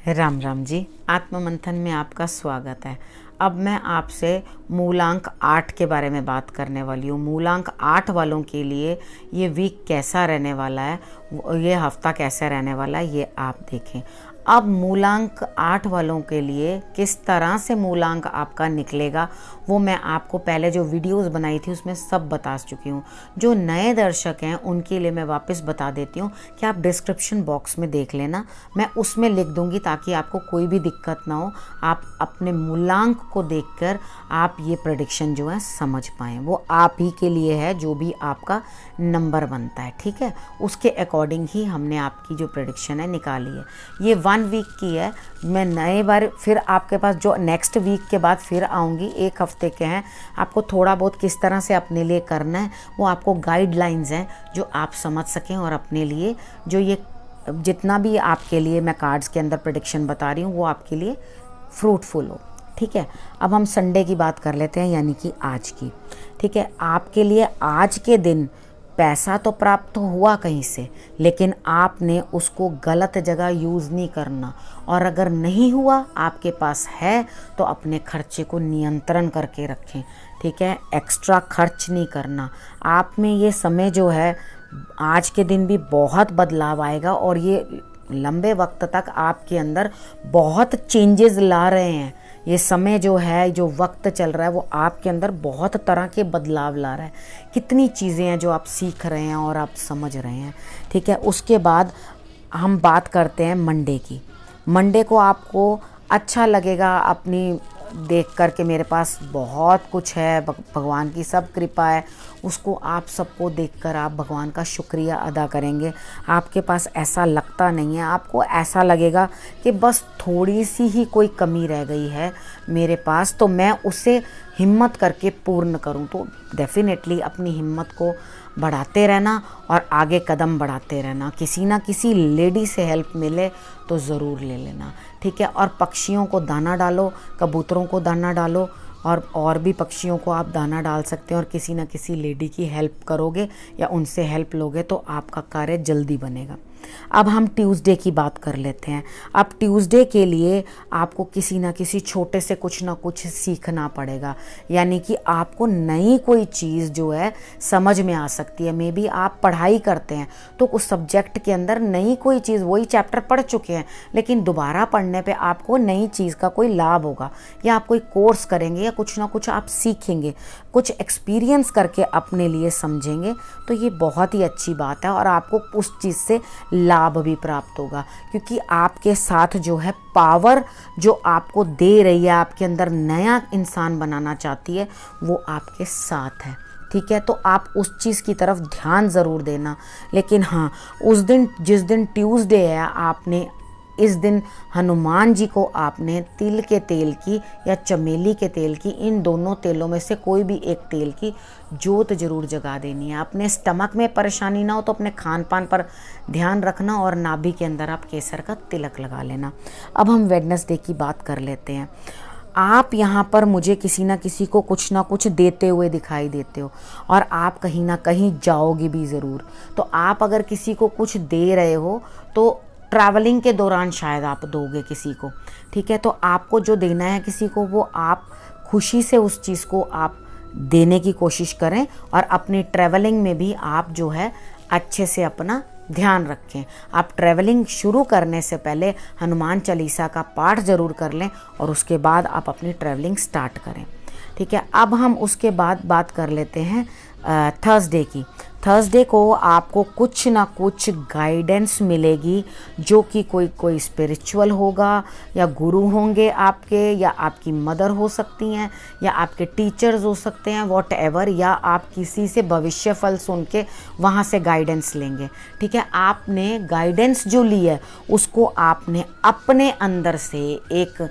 राम राम जी। आत्म मंथन में आपका स्वागत है। अब मैं आपसे मूलांक 8 के बारे में बात करने वाली हूँ। मूलांक 8 वालों के लिए ये वीक कैसा रहने वाला है, ये हफ्ता कैसा रहने वाला है, ये आप देखें। अब मूलांक 8 वालों के लिए किस तरह से मूलांक आपका निकलेगा वो मैं आपको पहले जो वीडियोस बनाई थी उसमें सब बता चुकी हूँ। जो नए दर्शक हैं उनके लिए मैं वापस बता देती हूँ कि आप डिस्क्रिप्शन बॉक्स में देख लेना, मैं उसमें लिख दूँगी ताकि आपको कोई भी दिक्कत ना हो। आप अपने मूलांक को देखकर आप ये प्रेडिक्शन जो है समझ पाएँ। वो आप ही के लिए है, जो भी आपका नंबर बनता है, ठीक है, उसके अकॉर्डिंग ही हमने आपकी जो प्रेडिक्शन है निकाली है। ये 1 वीक की है। मैं नए बार फिर आपके पास जो नेक्स्ट वीक के बाद फिर आऊँगी, 1 हफ्ते के हैं। आपको थोड़ा बहुत किस तरह से अपने लिए करना है वो आपको गाइडलाइंस हैं जो आप समझ सकें और अपने लिए जो ये जितना भी आपके लिए मैं कार्ड्स के अंदर प्रेडिक्शन बता रही हूँ वो आपके लिए फ्रूटफुल हो, ठीक है। अब हम संडे की बात कर लेते हैं, यानी कि आज की, ठीक है। आपके लिए आज के दिन पैसा तो प्राप्त हुआ कहीं से, लेकिन आपने उसको गलत जगह यूज़ नहीं करना। और अगर नहीं हुआ, आपके पास है, तो अपने खर्चे को नियंत्रण करके रखें, ठीक है। एक्स्ट्रा खर्च नहीं करना। आप में ये समय जो है, आज के दिन भी बहुत बदलाव आएगा और ये लंबे वक्त तक आपके अंदर बहुत चेंजेस ला रहे हैं। ये समय जो है, जो वक्त चल रहा है, वो आपके अंदर बहुत तरह के बदलाव ला रहा है। कितनी चीज़ें हैं जो आप सीख रहे हैं और आप समझ रहे हैं, ठीक है। उसके बाद हम बात करते हैं मंडे की। मंडे को आपको अच्छा लगेगा अपनी देख कर के मेरे पास बहुत कुछ है, भगवान की सब कृपा है, उसको आप सबको देखकर आप भगवान का शुक्रिया अदा करेंगे। आपके पास ऐसा लगता नहीं है, आपको ऐसा लगेगा कि बस थोड़ी सी ही कोई कमी रह गई है मेरे पास, तो मैं उसे हिम्मत करके पूर्ण करूं। तो डेफिनेटली अपनी हिम्मत को बढ़ाते रहना और आगे कदम बढ़ाते रहना। किसी ना किसी लेडी से हेल्प मिले तो ज़रूर ले लेना, ठीक है। और पक्षियों को दाना डालो, कबूतरों को दाना डालो, और भी पक्षियों को आप दाना डाल सकते हैं। और किसी ना किसी लेडी की हेल्प करोगे या उनसे हेल्प लोगे तो आपका कार्य जल्दी बनेगा। अब हम ट्यूसडे की बात कर लेते हैं। अब ट्यूसडे के लिए आपको किसी ना किसी छोटे से कुछ ना कुछ सीखना पड़ेगा, यानी कि आपको नई कोई चीज़ जो है समझ में आ सकती है। मे बी आप पढ़ाई करते हैं तो उस सब्जेक्ट के अंदर नई कोई चीज़, वही चैप्टर पढ़ चुके हैं लेकिन दोबारा पढ़ने पे आपको नई चीज़ का कोई लाभ होगा, या आप कोई कोर्स करेंगे या कुछ ना कुछ आप सीखेंगे, कुछ एक्सपीरियंस करके अपने लिए समझेंगे, तो ये बहुत ही अच्छी बात है। और आपको उस चीज़ से लाभ भी प्राप्त होगा, क्योंकि आपके साथ जो है पावर जो आपको दे रही है, आपके अंदर नया इंसान बनाना चाहती है, वो आपके साथ है, ठीक है। तो आप उस चीज़ की तरफ ध्यान ज़रूर देना। लेकिन हाँ, उस दिन जिस दिन ट्यूसडे है, आपने इस दिन हनुमान जी को आपने तिल के तेल की या चमेली के तेल की, इन दोनों तेलों में से कोई भी एक तेल की जोत जरूर जगा देनी है। अपने स्टमक में परेशानी ना हो तो अपने खान पान पर ध्यान रखना, और नाभि के अंदर आप केसर का तिलक लगा लेना। अब हम वेडनेसडे की बात कर लेते हैं। आप यहाँ पर मुझे किसी ना किसी को कुछ ना कुछ देते हुए दिखाई देते हो, और आप कहीं ना कहीं जाओगे भी ज़रूर। तो आप अगर किसी को कुछ दे रहे हो तो ट्रैवलिंग के दौरान शायद आप दोगे किसी को, ठीक है। तो आपको जो देना है किसी को, वो आप खुशी से उस चीज़ को आप देने की कोशिश करें, और अपनी ट्रैवलिंग में भी आप जो है अच्छे से अपना ध्यान रखें। आप ट्रैवलिंग शुरू करने से पहले हनुमान चालीसा का पाठ ज़रूर कर लें और उसके बाद आप अपनी ट्रैवलिंग स्टार्ट करें, ठीक है। अब हम उसके बाद बात कर लेते हैं थर्सडे की। थर्सडे को आपको कुछ ना कुछ गाइडेंस मिलेगी, जो कि कोई स्पिरिचुअल होगा, या गुरु होंगे आपके, या आपकी मदर हो सकती हैं, या आपके टीचर्स हो सकते हैं, वॉट एवर, या आप किसी से भविष्य फल सुन के वहाँ से गाइडेंस लेंगे, ठीक है। आपने गाइडेंस जो ली है उसको आपने अपने अंदर से एक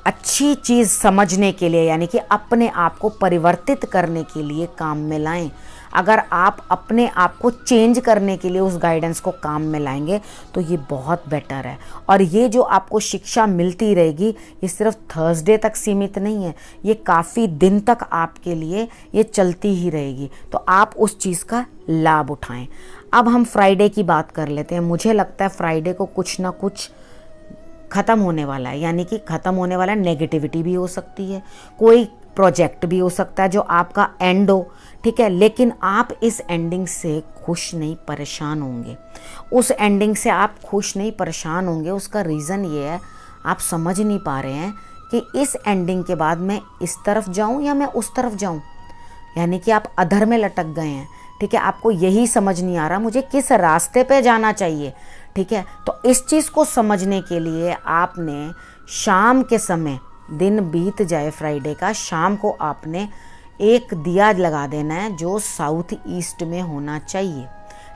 अच्छी चीज़ समझने के लिए, यानी कि अपने आप को परिवर्तित करने के लिए काम में लाएं। अगर आप अपने आप को चेंज करने के लिए उस गाइडेंस को काम में लाएंगे तो ये बहुत बेटर है। और ये जो आपको शिक्षा मिलती रहेगी, ये सिर्फ थर्सडे तक सीमित नहीं है, ये काफ़ी दिन तक आपके लिए ये चलती ही रहेगी। तो आप उस चीज़ का लाभ उठाएं। अब हम फ्राइडे की बात कर लेते हैं। मुझे लगता है फ्राइडे को कुछ ना कुछ ख़त्म होने वाला है, यानी कि ख़त्म होने वाला है। नेगेटिविटी भी हो सकती है, कोई प्रोजेक्ट भी हो सकता है जो आपका एंड हो, ठीक है। लेकिन आप इस एंडिंग से खुश नहीं, परेशान होंगे। उस एंडिंग से आप खुश नहीं, परेशान होंगे। उसका रीज़न ये है, आप समझ नहीं पा रहे हैं कि इस एंडिंग के बाद मैं इस तरफ जाऊं या मैं उस तरफ जाऊं, यानी कि आप अधर में लटक गए हैं, ठीक है। आपको यही समझ नहीं आ रहा मुझे किस रास्ते पे जाना चाहिए, ठीक है। तो इस चीज़ को समझने के लिए आपने शाम के समय, दिन बीत जाए फ्राइडे का, शाम को आपने एक दिया लगा देना है जो साउथ ईस्ट में होना चाहिए,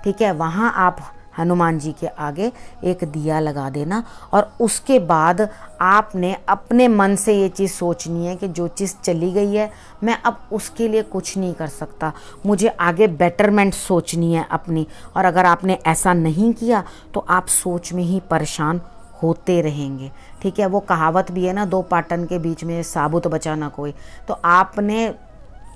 ठीक है। वहाँ आप हनुमान जी के आगे एक दिया लगा देना, और उसके बाद आपने अपने मन से ये चीज़ सोचनी है कि जो चीज़ चली गई है मैं अब उसके लिए कुछ नहीं कर सकता, मुझे आगे बेटरमेंट सोचनी है अपनी। और अगर आपने ऐसा नहीं किया तो आप सोच में ही परेशान होते रहेंगे, ठीक है। वो कहावत भी है ना, दो पाटन के बीच में साबुत बचा ना कोई। तो आपने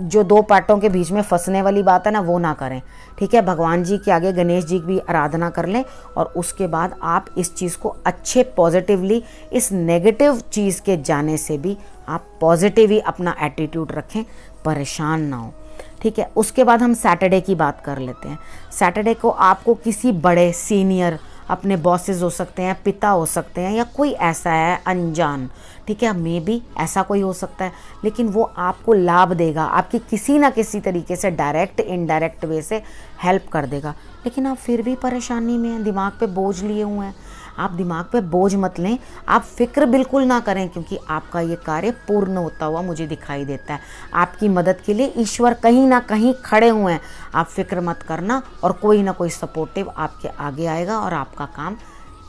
जो दो पाटों के बीच में फंसने वाली बात है ना, वो ना करें, ठीक है। भगवान जी के आगे गणेश जी की भी आराधना कर लें, और उसके बाद आप इस चीज़ को अच्छे पॉजिटिवली, इस नेगेटिव चीज़ के जाने से भी आप पॉजिटिव ही अपना एटीट्यूड रखें, परेशान ना हो, ठीक है। उसके बाद हम सैटरडे की बात कर लेते हैं। सैटरडे को आपको किसी बड़े सीनियर, अपने बॉसेस हो सकते हैं, पिता हो सकते हैं, या कोई ऐसा है अनजान, ठीक है, मे बी ऐसा कोई हो सकता है, लेकिन वो आपको लाभ देगा, आपकी किसी ना किसी तरीके से डायरेक्ट इनडायरेक्ट वे से हेल्प कर देगा। लेकिन आप फिर भी परेशानी में हैं, दिमाग पे बोझ लिए हुए हैं। आप दिमाग पे बोझ मत लें, आप फिक्र बिल्कुल ना करें, क्योंकि आपका ये कार्य पूर्ण होता हुआ मुझे दिखाई देता है। आपकी मदद के लिए ईश्वर कहीं ना कहीं खड़े हुए हैं, आप फिक्र मत करना, और कोई ना कोई सपोर्टिव आपके आगे आएगा और आपका काम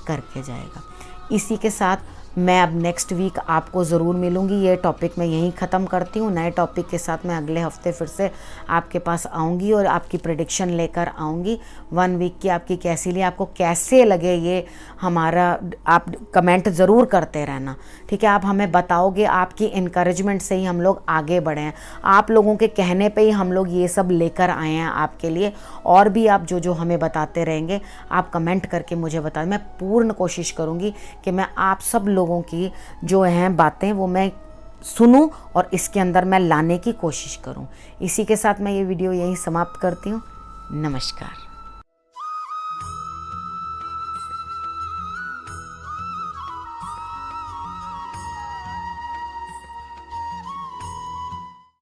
करके जाएगा। इसी के साथ मैं अब नेक्स्ट वीक आपको ज़रूर मिलूँगी। ये टॉपिक मैं यहीं ख़त्म करती हूँ। नए टॉपिक के साथ मैं अगले हफ्ते फिर से आपके पास आऊँगी और आपकी प्रेडिक्शन लेकर आऊँगी 1 वीक की आपकी कैसी ली, आपको कैसे लगे ये हमारा, आप कमेंट ज़रूर करते रहना, ठीक है। आप हमें बताओगे, आपकी इनकरेजमेंट से ही हम लोग आगे बढ़े हैं, आप लोगों के कहने पे ही हम लोग ये सब लेकर आए हैं आपके लिए। और भी आप जो जो हमें बताते रहेंगे, आप कमेंट करके मुझे बताएं। मैं पूर्ण कोशिश करूँगी कि मैं आप सब लोगों की जो हैं बातें वो मैं सुनूं और इसके अंदर मैं लाने की कोशिश करूं। इसी के साथ मैं ये वीडियो यहीं समाप्त करती हूं। नमस्कार।